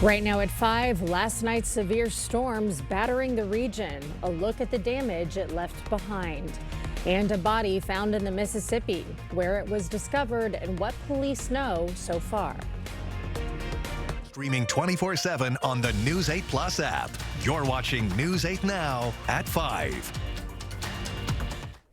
Right now at 5, last night's severe storms battering the region. A look at the damage it left behind. And a body found in the Mississippi, where it was discovered and what police know so far. Streaming 24/7 on the News 8 Plus app. You're watching News 8 Now at 5.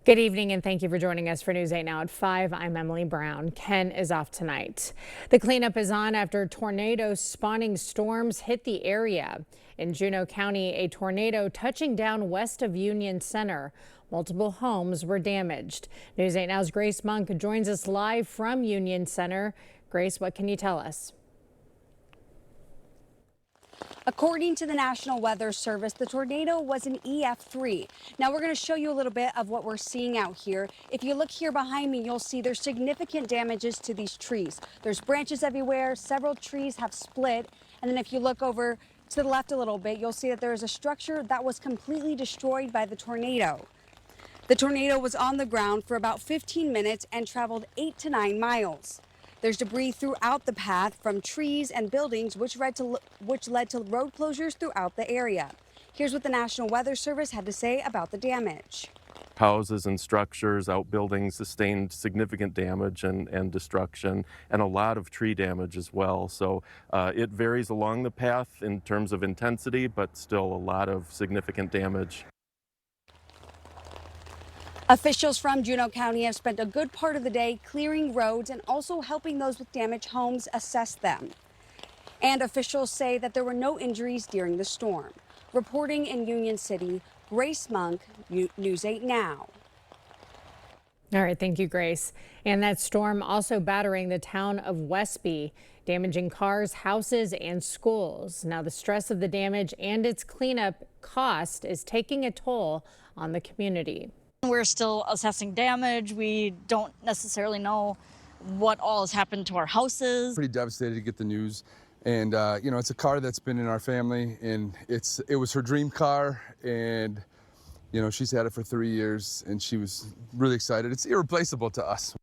Good evening and thank you for joining us for News 8 Now at 5. I'm Emily Brown. Ken is off tonight. The cleanup is on after tornado spawning storms hit the area. In Juneau County, a tornado touching down west of Union Center. Multiple homes were damaged. News 8 Now's Grace Monk joins us live from Union Center. Grace, what can you tell us? According to the National Weather Service, the tornado was an EF3. Now we're going to show you a little bit of what we're seeing out here. If you look here behind me, you'll see there's significant damages to these trees. There's branches everywhere. Several trees have split. And then if you look over to the left a little bit, you'll see that there is a structure that was completely destroyed by the tornado. The tornado was on the ground for about 15 minutes and traveled 8 to 9 miles. There's debris throughout the path from trees and buildings, which led to road closures throughout the area. Here's what the National Weather Service had to say about the damage. Houses and structures, outbuildings sustained significant damage and destruction, and a lot of tree damage as well. So it varies along the path in terms of intensity, but still a lot of significant damage. Officials from Juneau County have spent a good part of the day clearing roads and also helping those with damaged homes assess them. And officials say that there were no injuries during the storm. Reporting in Union City, Grace Monk, News 8 Now. All right, thank you, Grace. And that storm also battering the town of Westby, damaging cars, houses, and schools. Now, the stress of the damage and its cleanup cost is taking a toll on the community. We're still assessing damage. We don't necessarily know what all has happened to our houses. Pretty devastated to get the news. And, you know, it's a car that's been in our family, and it was her dream car. And, you know, she's had it for 3 years, and she was really excited. It's irreplaceable to us.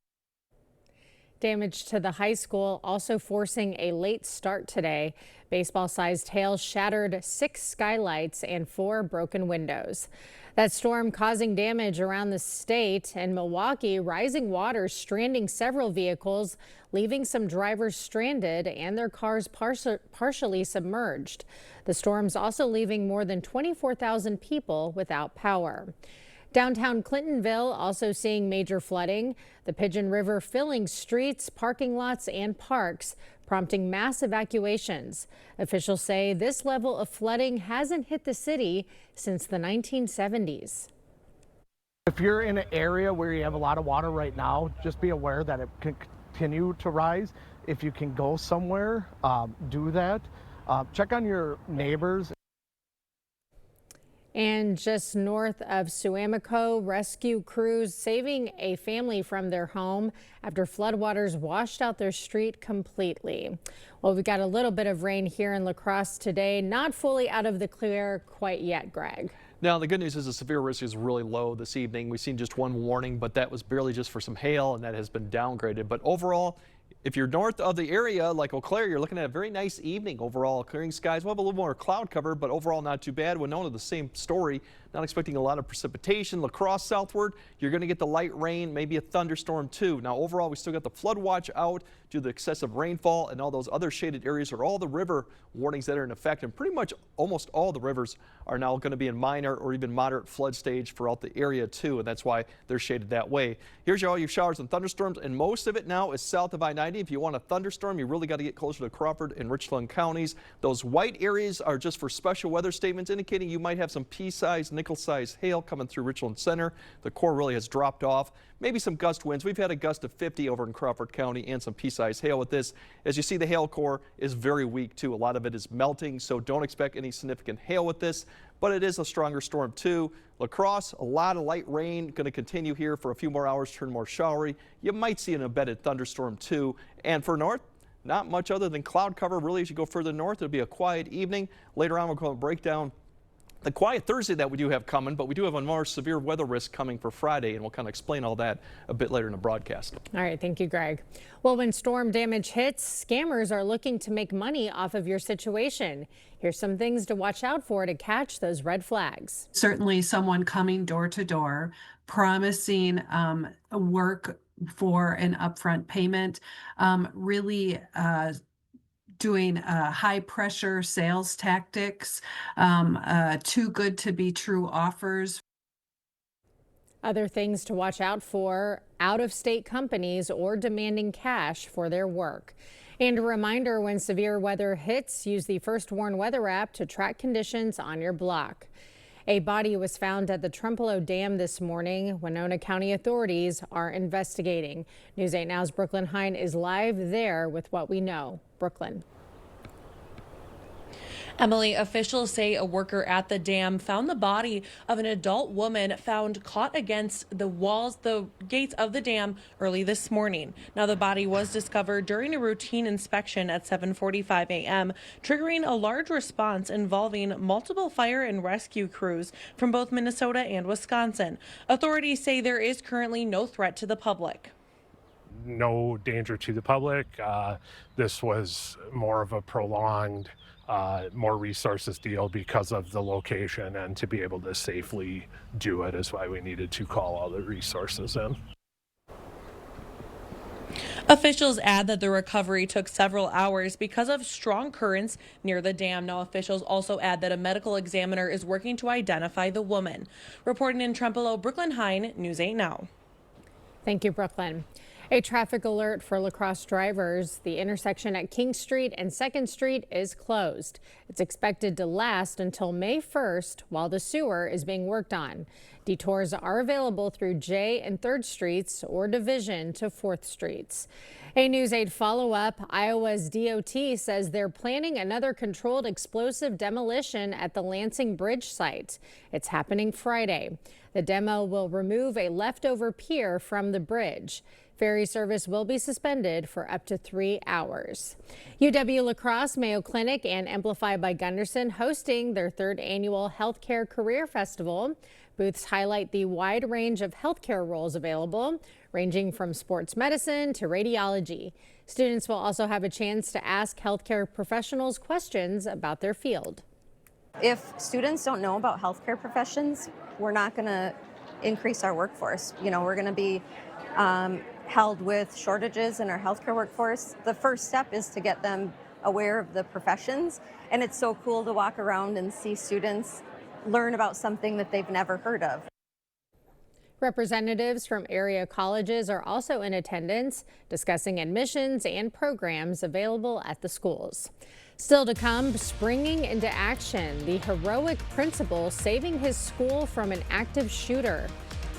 Damage to the high school also forcing a late start today. Baseball-sized hail shattered 6 skylights and 4 broken windows. That storm causing damage around the state. In Milwaukee, rising waters stranding several vehicles, leaving some drivers stranded and their cars partially submerged. The storm's also leaving more than 24,000 people without power. Downtown Clintonville also seeing major flooding. The Pigeon River filling streets, parking lots, and parks, prompting mass evacuations. Officials say this level of flooding hasn't hit the city since the 1970s. If you're in an area where you have a lot of water right now, just be aware that it can continue to rise. If you can go somewhere, do that. Check on your neighbors. And just north of Suamico, rescue crews saving a family from their home after floodwaters washed out their street completely. Well, we got a little bit of rain here in La Crosse today, not fully out of the clear quite yet, Greg. Now, the good news is the severe risk is really low this evening. We've seen just one warning, but that was barely just for some hail, and that has been downgraded. But overall, if you're north of the area like Eau Claire, you're looking at a very nice evening overall. Clearing skies. We'll have a little more cloud cover, but overall not too bad. Winona, the same story. Not expecting a lot of precipitation. La Crosse southward, you're going to get the light rain, maybe a thunderstorm too. Now overall, we still got the flood watch out due to the excessive rainfall, and all those other shaded areas are all the river warnings that are in effect. And pretty much almost all the rivers are now going to be in minor or even moderate flood stage throughout the area too, and that's why they're shaded that way. Here's all your showers and thunderstorms, and most of it now is south of I-90. If you want a thunderstorm, you really got to get closer to Crawford and Richland counties. Those white areas are just for special weather statements indicating you might have some pea-sized, nickel-sized hail coming through Richland Center. The core really has dropped off. Maybe some gust winds. We've had a gust of 50 over in Crawford County and some pea-sized hail with this. As you see, the hail core is very weak too. A lot of it is melting, so don't expect any significant hail with this, but it is a stronger storm too. La Crosse, a lot of light rain going to continue here for a few more hours, turn more showery. You might see an embedded thunderstorm too. And for north, not much other than cloud cover. Really, as you go further north, it'll be a quiet evening. Later on, we're going to break down a quiet Thursday that we do have coming, but we do have a more severe weather risk coming for Friday, and we'll kind of explain all that a bit later in the broadcast. All right, thank you, Greg. Well, when storm damage hits, scammers are looking to make money off of your situation. Here's some things to watch out for to catch those red flags. Certainly someone coming door to door, promising work for an upfront payment, really doing high pressure sales tactics, too good to be true offers. Other things to watch out for: out-of-state companies or demanding cash for their work. And a reminder, when severe weather hits, use the First Warn weather app to track conditions on your block. A body was found at the Trempealeau Dam this morning. Winona County authorities are investigating. News 8 Now's Brooklyn Hein is live there with what we know. Brooklyn. Emily, officials say a worker at the dam found the body of an adult woman found caught against the gates of the dam early this morning. Now, the body was discovered during a routine inspection at 7:45 a.m., triggering a large response involving multiple fire and rescue crews from both Minnesota and Wisconsin. Authorities say there is currently no threat to the public. No danger to the public. This was more of a prolonged more resources deal because of the location, and to be able to safely do it is why we needed to call all the resources in. Officials add that the recovery took several hours because of strong currents near the dam. Now, officials also add that a medical examiner is working to identify the woman. Reporting in Trempealeau, Brooklyn Hein, News 8 Now. Thank you, Brooklyn. A traffic alert for La Crosse drivers. The intersection at King Street and 2nd Street is closed. It's expected to last until May 1st while the sewer is being worked on. Detours are available through J and 3rd Streets or Division to 4th Streets. A News 8 follow-up: Iowa's DOT says they're planning another controlled explosive demolition at the Lansing Bridge site. It's happening Friday. The demo will remove a leftover pier from the bridge. Ferry service will be suspended for up to 3 hours. UW La Crosse, Mayo Clinic, and Amplify by Gunderson hosting their 3rd annual Healthcare Career Festival. Booths highlight the wide range of healthcare roles available, ranging from sports medicine to radiology. Students will also have a chance to ask healthcare professionals questions about their field. If students don't know about healthcare professions, we're not going to increase our workforce. We're going to be held with shortages in our healthcare workforce. The first step is to get them aware of the professions, and it's so cool to walk around and see students learn about something that they've never heard of. Representatives from area colleges are also in attendance, discussing admissions and programs available at the schools. Still to come, springing into action, the heroic principal saving his school from an active shooter.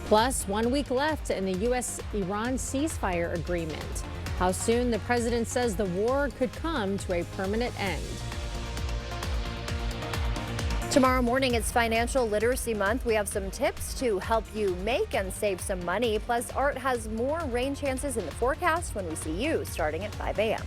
Plus, 1 week left in the U.S.-Iran ceasefire agreement. How soon the president says the war could come to a permanent end. Tomorrow morning, it's Financial Literacy Month. We have some tips to help you make and save some money. Plus, Art has more rain chances in the forecast when we see you starting at 5 a.m.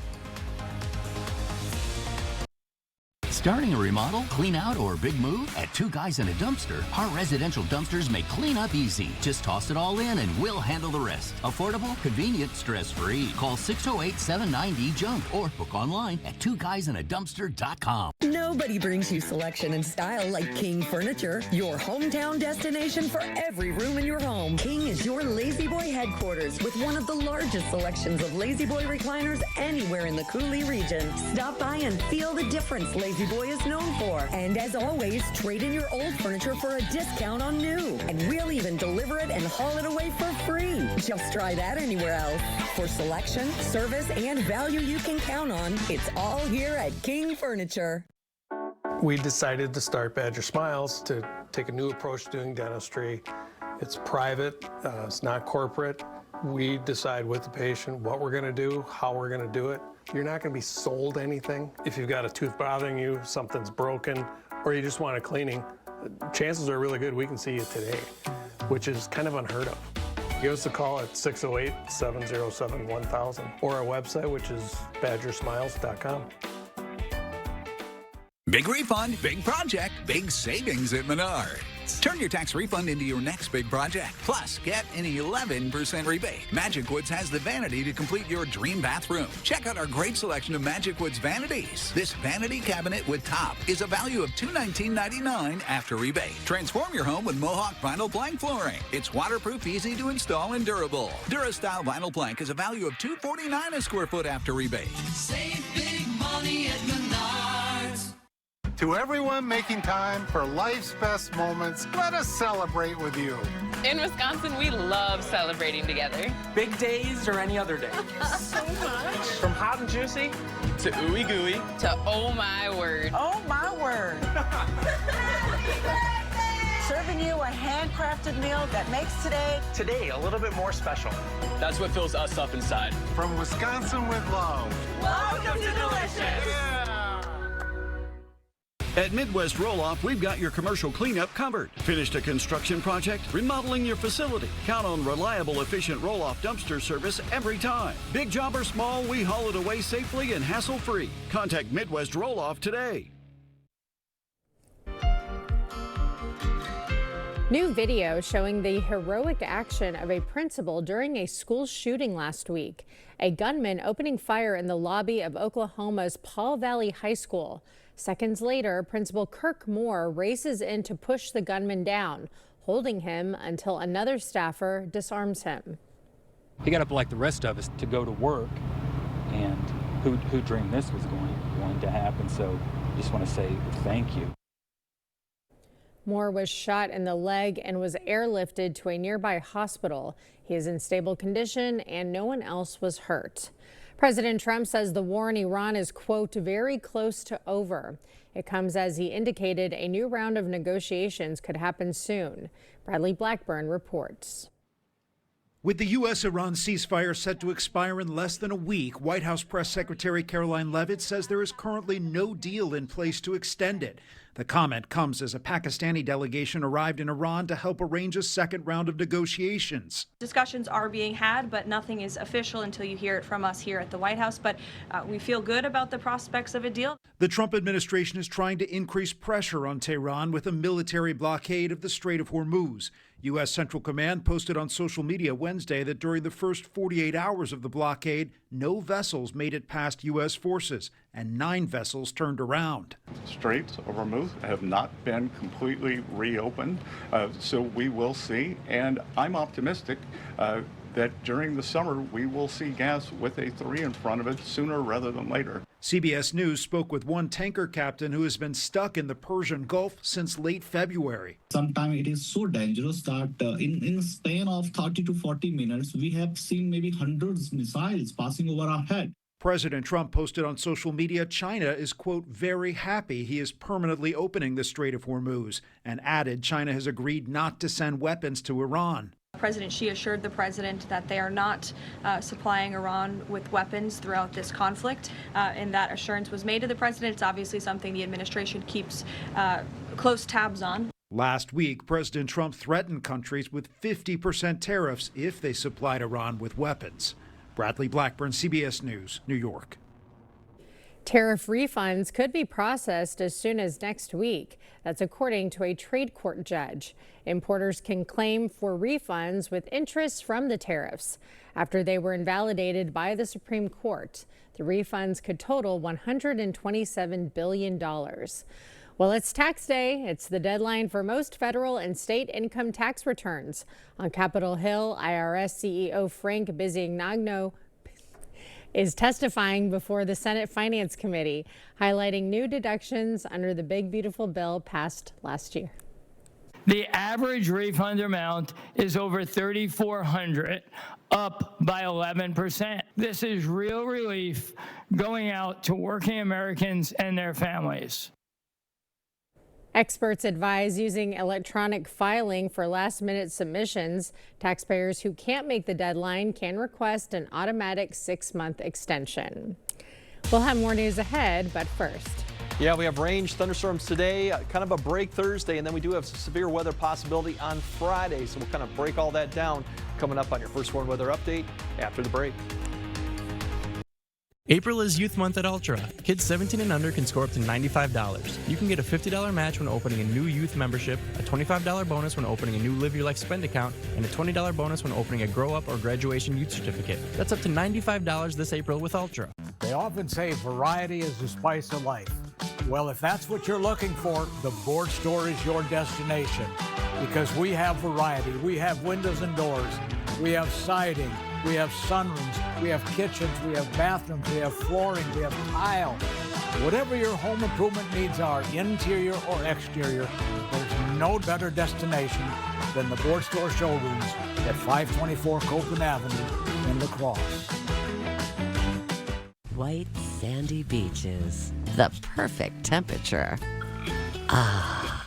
Starting a remodel, clean out, or big move? At Two Guys in a Dumpster, our residential dumpsters make cleanup easy. Just toss it all in and we'll handle the rest. Affordable, convenient, stress-free. Call 608-79-JUNK or book online at twoguysinAdumpster.com. Nobody brings you selection and style like King Furniture, your hometown destination for every room in your home. King is your La-Z-Boy headquarters with one of the largest selections of La-Z-Boy recliners anywhere in the Coulee region. Stop by and feel the difference La-Z-Boy is known for. And as always, trade in your old furniture for a discount on new. And we'll even deliver it and haul it away for free. Just try that anywhere else. For selection, service, and value you can count on, it's all here at King Furniture. We decided to start Badger Smiles to take a new approach to doing dentistry. It's private, it's not corporate. We decide with the patient what we're going to do, how we're going to do it. You're not going to be sold anything. If you've got a tooth bothering you, something's broken, or you just want a cleaning, chances are really good we can see you today, which is kind of unheard of. Give us a call at 608-707-1000 or our website, which is badgersmiles.com. Big refund, big project, big savings at Menards. Turn your tax refund into your next big project. Plus, get an 11% rebate. Magic Woods has the vanity to complete your dream bathroom. Check out our great selection of Magic Woods vanities. This vanity cabinet with top is a value of $219.99 after rebate. Transform your home with Mohawk vinyl plank flooring. It's waterproof, easy to install, and durable. DuraStyle vinyl plank is a value of $249 a square foot after rebate. Save big money at Menards. To everyone making time for life's best moments, let us celebrate with you. In Wisconsin, we love celebrating together. Big days or any other day. So much. From hot and juicy to ooey gooey to oh my word. Oh my word. Serving you a handcrafted meal that makes today a little bit more special. That's what fills us up inside. From Wisconsin with love. Welcome to Delicious. Yeah. At Midwest Roll-Off, we've got your commercial cleanup covered. Finished a construction project? Remodeling your facility? Count on reliable, efficient roll-off dumpster service every time. Big job or small, we haul it away safely and hassle-free. Contact Midwest Roll-Off today. New video showing the heroic action of a principal during a school shooting last week. A gunman opening fire in the lobby of Oklahoma's Paul Valley High School. Seconds later, Principal Kirk Moore races in to push the gunman down, holding him until another staffer disarms him. He got up like the rest of us to go to work, and who dreamed this was going to happen, so just want to say thank you. Moore was shot in the leg and was airlifted to a nearby hospital. He is in stable condition and no one else was hurt. President Trump says the war in Iran is, quote, very close to over. It comes as he indicated a new round of negotiations could happen soon. Bradley Blackburn reports. With the U.S.-Iran ceasefire set to expire in less than a week, White House Press Secretary Caroline Leavitt says there is currently no deal in place to extend it. The comment comes as a Pakistani delegation arrived in Iran to help arrange a second round of negotiations. Discussions are being had, but nothing is official until you hear it from us here at the White House. But we feel good about the prospects of a deal. The Trump administration is trying to increase pressure on Tehran with a military blockade of the Strait of Hormuz. U.S. Central Command posted on social media Wednesday that during the first 48 hours of the blockade, no vessels made it past U.S. forces and 9 vessels turned around. Straits of Hormuz have not been completely reopened, so we will see, and I'm optimistic that during the summer we will see gas with a 3 in front of it sooner rather than later. CBS News spoke with one tanker captain who has been stuck in the Persian Gulf since late February. Sometimes it is so dangerous that in a span of 30 to 40 minutes, we have seen maybe hundreds of missiles passing over our head. President Trump posted on social media China is, quote, very happy he is permanently opening the Strait of Hormuz, and added China has agreed not to send weapons to Iran. President Xi assured the president that they are not supplying Iran with weapons throughout this conflict, and that assurance was made to the president. It's obviously something the administration keeps close tabs on. Last week, President Trump threatened countries with 50% tariffs if they supplied Iran with weapons. Bradley Blackburn, CBS News, New York. Tariff refunds could be processed as soon as next week. That's according to a trade court judge. Importers can claim for refunds with interest from the tariffs after they were invalidated by the Supreme Court. The refunds could total $127 billion. Well, it's tax day. It's the deadline for most federal and state income tax returns. On Capitol Hill, IRS CEO Frank Bisignano is testifying before the Senate Finance Committee, highlighting new deductions under the big, beautiful bill passed last year. The average refund amount is over $3,400, up by 11%. This is real relief going out to working Americans and their families. Experts advise using electronic filing for last-minute submissions. Taxpayers who can't make the deadline can request an automatic 6-month extension. We'll have more news ahead, but first. Yeah, we have range thunderstorms today, kind of a break Thursday, and then we do have some severe weather possibility on Friday. So we'll kind of break all that down coming up on your First Warn Weather Update after the break. April is Youth Month at Ultra. Kids 17 and under can score up to $95. You can get a $50 match when opening a new youth membership, a $25 bonus when opening a new Live Your Life spend account, and a $20 bonus when opening a Grow Up or Graduation Youth Certificate. That's up to $95 this April with Ultra. They often say variety is the spice of life. Well, if that's what you're looking for, the Board Store is your destination because we have variety. We have windows and doors. We have siding. We have sunrooms, we have kitchens, we have bathrooms, we have flooring, we have tile. Whatever your home improvement needs are, interior or exterior, there's no better destination than the Board Store showrooms at 524 Copeland Avenue in La Crosse. White sandy beaches, the perfect temperature. Ah.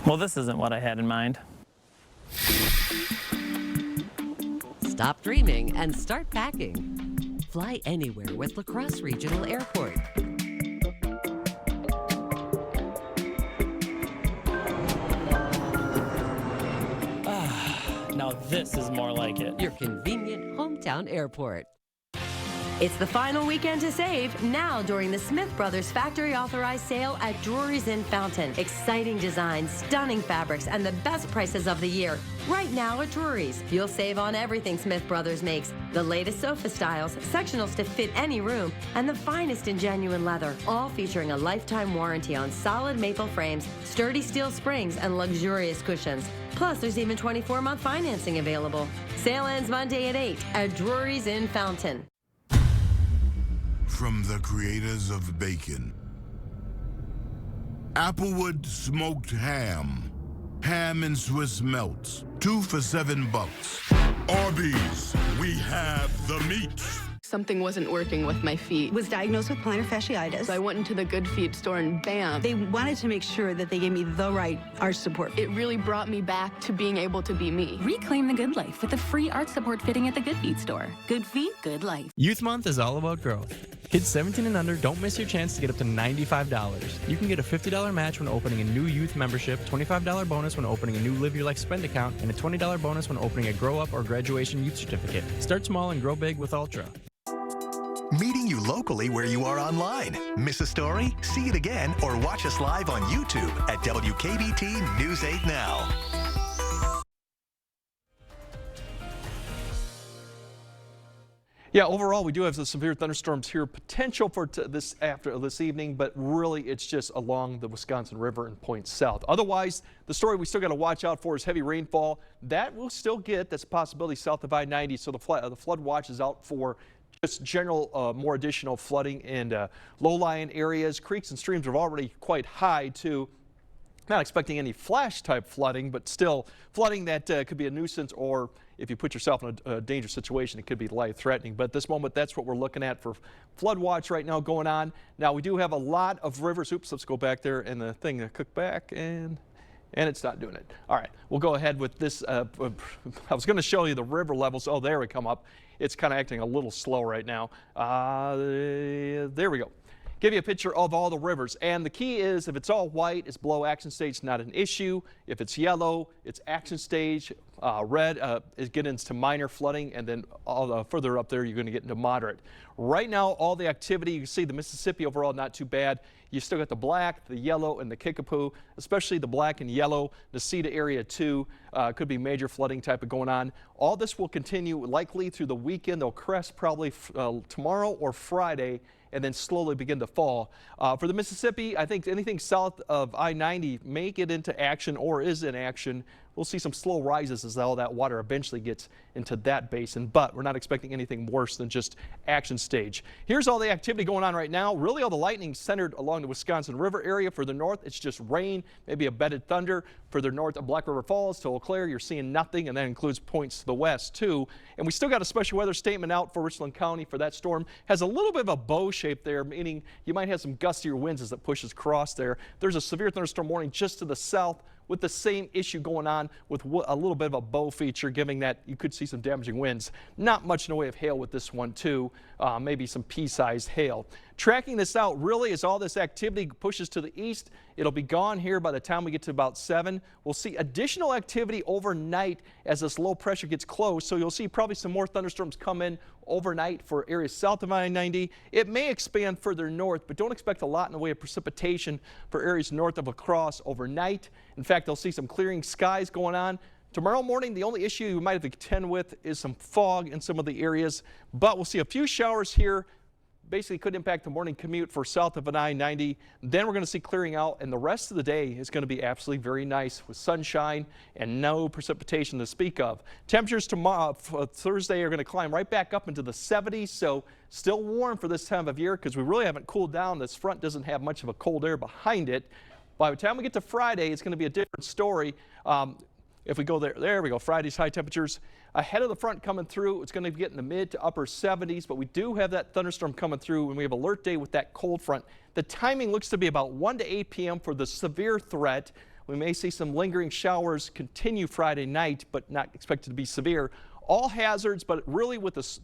Well, this isn't what I had in mind. Stop dreaming and start packing. Fly anywhere with La Crosse Regional Airport. Now this is more like it. Your convenient hometown airport. It's the final weekend to save now during the Smith Brothers Factory Authorized Sale at Drury's in Fountain. Exciting designs, stunning fabrics, and the best prices of the year. Right now at Drury's, you'll save on everything Smith Brothers makes. The latest sofa styles, sectionals to fit any room, and the finest in genuine leather. All featuring a lifetime warranty on solid maple frames, sturdy steel springs, and luxurious cushions. Plus, there's even 24-month financing available. Sale ends Monday at 8 at Drury's in Fountain. From the creators of bacon. Applewood smoked ham. Ham and Swiss melts. 2 for $7. Arby's, we have the meat. Something wasn't working with my feet. Was diagnosed with plantar fasciitis. So I went into the Good Feet store and bam. They wanted to make sure that they gave me the right arch support. It really brought me back to being able to be me. Reclaim the good life with a free arch support fitting at the Good Feet store. Good feet, good life. Youth Month is all about growth. Kids 17 and under don't miss your chance to get up to $95. You can get a $50 match when opening a new youth membership, $25 bonus when opening a new Live Your Life spend account, and a $20 bonus when opening a Grow Up or Graduation Youth Certificate. Start small and grow big with Ultra. Meeting you locally where you are online. Miss a story? See it again or watch us live on YouTube at WKBT News 8 Now. Yeah, overall, we do have some severe thunderstorms here, potential for this evening, but really it's just along the Wisconsin River and points south. Otherwise, the story we still got to watch out for is heavy rainfall. That we'll still get. That's a possibility south of I-90, so the flood watch is out for just general more additional flooding in low-lying areas. Creeks and streams are already quite high, too. Not expecting any flash type flooding, but still flooding that could be a nuisance, or if you put yourself in a dangerous situation, it could be life threatening. But at this moment, that's what we're looking at for flood watch right now going on. Now, we do have a lot of rivers. Oops, let's go back there and the thing cook back, and it's not doing it. All right, we'll go ahead with this. I was going to show you the river levels. Oh, there we come up. It's kind of acting a little slow right now. There we go. Give you a picture of all the rivers, and the key is if it's all white, it's below action stage, not an issue. If it's yellow, it's action stage. Red is getting into minor flooding, and then further up there, you're going to get into moderate. Right now, all the activity, you can see the Mississippi overall not too bad. You still got the black, the yellow, and the Kickapoo, especially the black and yellow. Nesita area too, could be major flooding type of going on. All this will continue likely through the weekend. They'll crest probably tomorrow or Friday, and then slowly begin to fall. For the Mississippi, I think anything south of I-90 may get into action or is in action. We'll see some slow rises as all that water eventually gets into that basin, but we're not expecting anything worse than just action stage. Here's all the activity going on right now. Really all the lightning centered along the Wisconsin River area. Further north, it's just rain, maybe a bedded thunder. Further north of Black River Falls to Eau Claire, you're seeing nothing, and that includes points to the west too. And we still got a special weather statement out for Richland County for that storm. Has a little bit of a bow shape there, meaning you might have some gustier winds as it pushes across there. There's a severe thunderstorm warning just to the south, with the same issue going on with a little bit of a bow feature, giving that you could see some damaging winds. Not much in the way of hail with this one too, maybe some pea-sized hail. Tracking this out really as all this activity pushes to the east, it'll be gone here by the time we get to about 7. We'll see additional activity overnight as this low pressure gets close. So you'll see probably some more thunderstorms come in overnight for areas south of I-90. It may expand further north, but don't expect a lot in the way of precipitation for areas north of La Crosse overnight. In fact, they'll see some clearing skies going on. Tomorrow morning, the only issue you might have to contend with is some fog in some of the areas, but we'll see a few showers here. Basically could impact the morning commute for south of an I-90. Then we're going to see clearing out, and the rest of the day is going to be absolutely very nice with sunshine and no precipitation to speak of. Temperatures tomorrow, Thursday, are going to climb right back up into the 70s, so still warm for this time of year because we really haven't cooled down. This front doesn't have much of a cold air behind it. By the time we get to Friday, it's going to be a different story. If we go there we go, Friday's high temperatures. Ahead of the front coming through, it's going to get in the mid to upper 70s, but we do have that thunderstorm coming through and we have alert day with that cold front. The timing looks to be about 1 to 8 p.m. for the severe threat. We may see some lingering showers continue Friday night, but not expected to be severe. All hazards, but really with the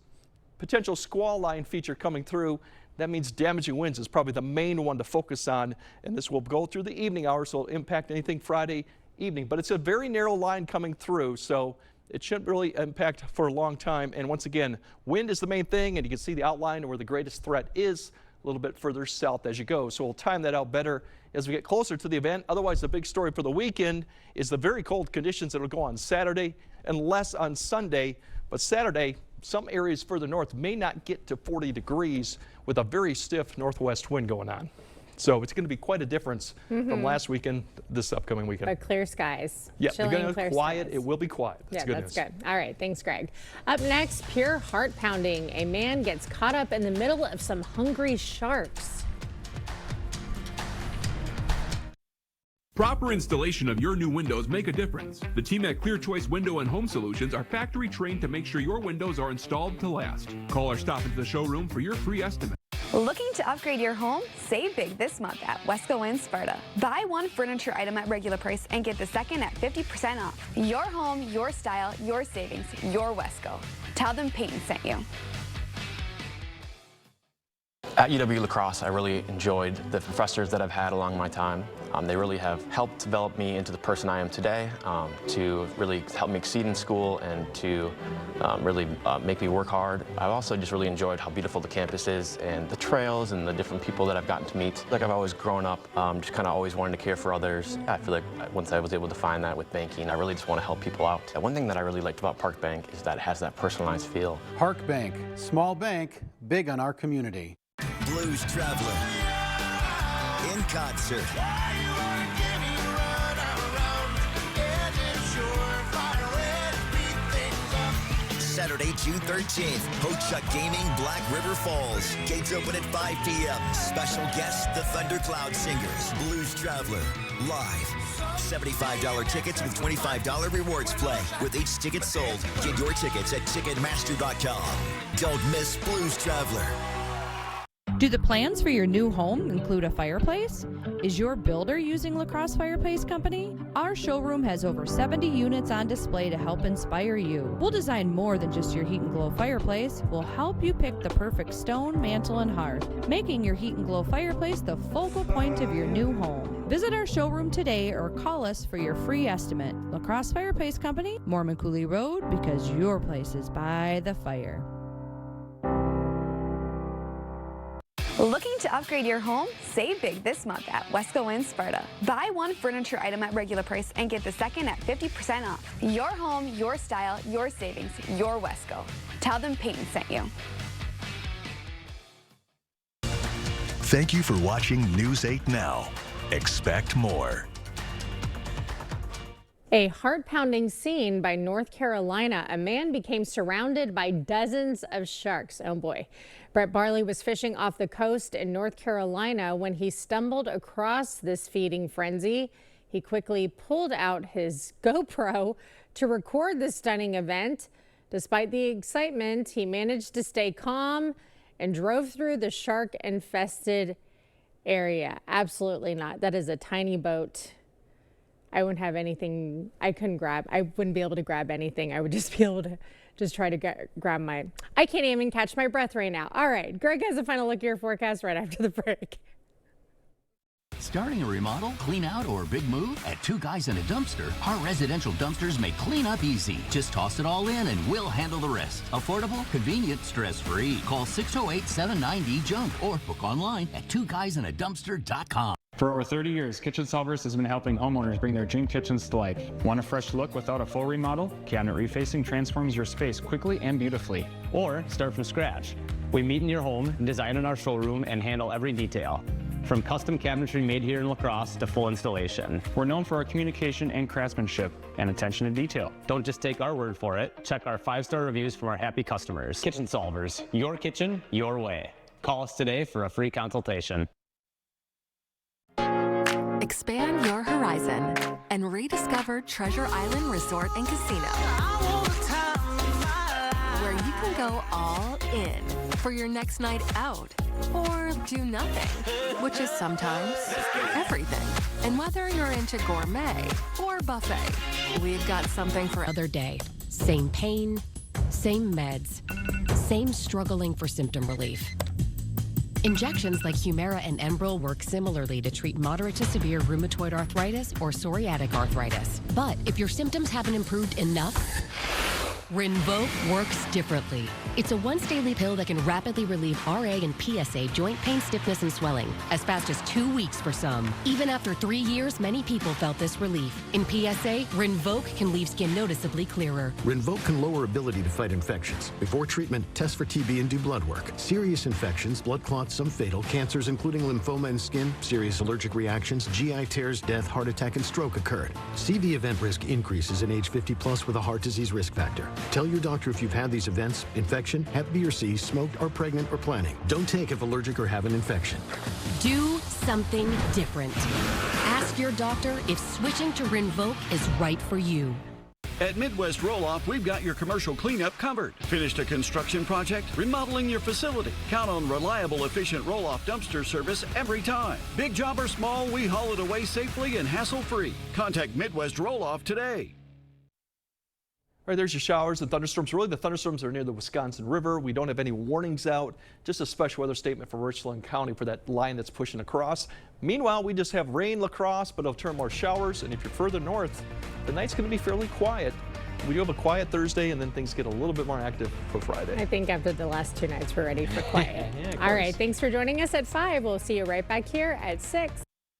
potential squall line feature coming through, that means damaging winds is probably the main one to focus on, and this will go through the evening hours, so it'll impact anything Friday evening, but it's a very narrow line coming through, so it shouldn't really impact for a long time. And once again, wind is the main thing, and you can see the outline where the greatest threat is a little bit further south as you go. So we'll time that out better as we get closer to the event. Otherwise, the big story for the weekend is the very cold conditions that will go on Saturday and less on Sunday. But Saturday, some areas further north may not get to 40 degrees with a very stiff northwest wind going on. So it's going to be quite a difference from last weekend, this upcoming weekend. But clear skies. Yeah, Chilly we're going and to clear quiet. skies. It will be quiet. That's good. All right. Thanks, Greg. Up next, pure heart pounding. A man gets caught up in the middle of some hungry sharks. Proper installation of your new windows make a difference. The team at Clear Choice Window and Home Solutions are factory trained to make sure your windows are installed to last. Call or stop into the showroom for your free estimate. Looking to upgrade your home? Save big this month at Wesco in Sparta. Buy one furniture item at regular price and get the second at 50% off. Your home, your style, your savings, your Wesco. Tell them Peyton sent you. At UW La Crosse, I really enjoyed the professors that I've had along my time. They really have helped develop me into the person I am today, to really help me exceed in school and to really make me work hard. I've also just really enjoyed how beautiful the campus is and the trails and the different people that I've gotten to meet. Like I've always grown up, just kind of always wanting to care for others. I feel like once I was able to find that with banking, I really just want to help people out. One thing that I really liked about Park Bank is that it has that personalized feel. Park Bank, small bank, big on our community. Blues Traveler in concert. Saturday, June 13th, Ho-Chuk Gaming, Black River Falls. Gates open at 5 p.m. Special guests, the Thundercloud Singers. Blues Traveler, live. $75 tickets with $25 rewards play. With each ticket sold, get your tickets at Ticketmaster.com. Don't miss Blues Traveler. Do the plans for your new home include a fireplace? Is your builder using La Crosse Fireplace Company? Our showroom has over 70 units on display to help inspire you. We'll design more than just your Heat and Glow fireplace. We'll help you pick the perfect stone, mantle, and hearth, making your Heat and Glow fireplace the focal point of your new home. Visit our showroom today or call us for your free estimate. La Crosse Fireplace Company, Mormon Coulee Road, because your place is by the fire. Looking to upgrade your home? Save big this month at Wesco in Sparta. Buy one furniture item at regular price and get the second at 50% off. Your home, your style, your savings, your Wesco. Tell them Peyton sent you. Thank you for watching News 8 Now. Expect more. A heart-pounding scene by North Carolina. A man became surrounded by dozens of sharks. Oh boy. Brett Barley was fishing off the coast in North Carolina when he stumbled across this feeding frenzy. He quickly pulled out his GoPro to record the stunning event. Despite the excitement, he managed to stay calm and drove through the shark-infested area. Absolutely not. That is a tiny boat. I wouldn't have anything I couldn't grab. I wouldn't be able to grab anything. I would just be able to just try to grab my, I can't even catch my breath right now. All right, Greg has a final look at your forecast right after the break. Starting a remodel, clean out, or big move? At Two Guys and a Dumpster, our residential dumpsters make cleanup easy. Just toss it all in and we'll handle the rest. Affordable, convenient, stress-free. Call 608-790-JUNK or book online at twoguysandadumpster.com. For over 30 years, Kitchen Solvers has been helping homeowners bring their dream kitchens to life. Want a fresh look without a full remodel? Cabinet refacing transforms your space quickly and beautifully. Or start from scratch. We meet in your home, design in our showroom, and handle every detail. From custom cabinetry made here in La Crosse to full installation. We're known for our communication and craftsmanship and attention to detail. Don't just take our word for it. Check our 5-star reviews from our happy customers. Kitchen Solvers, your kitchen, your way. Call us today for a free consultation. Expand your horizon and rediscover Treasure Island Resort and Casino, where you can go all in for your next night out or do nothing, which is sometimes everything. And whether you're into gourmet or buffet, we've got something for other day. Same pain, same meds, same struggling for symptom relief. Injections like Humira and Enbrel work similarly to treat moderate to severe rheumatoid arthritis or psoriatic arthritis. But if your symptoms haven't improved enough, Rinvoq works differently. It's a once-daily pill that can rapidly relieve RA and PSA joint pain, stiffness, and swelling, as fast as 2 weeks for some. Even after 3 years, many people felt this relief. In PSA, Rinvoq can leave skin noticeably clearer. Rinvoq can lower ability to fight infections. Before treatment, test for TB and do blood work. Serious infections, blood clots, some fatal, cancers including lymphoma and skin, serious allergic reactions, GI tears, death, heart attack, and stroke occurred. CV event risk increases in age 50+ with a heart disease risk factor. Tell your doctor if you've had these events, infection, Hep B or C, smoked, are pregnant, or planning. Don't take if allergic or have an infection. Do something different. Ask your doctor if switching to Rinvoq is right for you. At Midwest Roll-Off, we've got your commercial cleanup covered. Finished a construction project? Remodeling your facility? Count on reliable, efficient roll-off dumpster service every time. Big job or small, we haul it away safely and hassle-free. Contact Midwest Roll-Off today. All right, there's your showers and thunderstorms. Really, the thunderstorms are near the Wisconsin River. We don't have any warnings out. Just a special weather statement for Richland County for that line that's pushing across. Meanwhile, we just have rain, La Crosse, but it'll turn more showers. And if you're further north, the night's going to be fairly quiet. We do have a quiet Thursday, and then things get a little bit more active for Friday. I think after the last 2 nights, we're ready for quiet. Yeah, all right, thanks for joining us at 5. We'll see you right back here at 6.